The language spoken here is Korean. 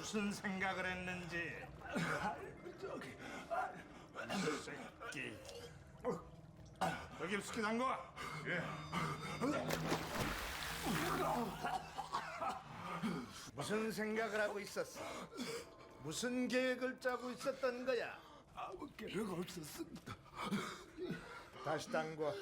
무슨 생각을 했는지. 저기 새끼. 여기 스키 담궈. 예. 무슨 생각을 하고 있었어? 무슨 계획을 짜고 있었던 거야? 아무 계획 없었습니다. 다시 담궈.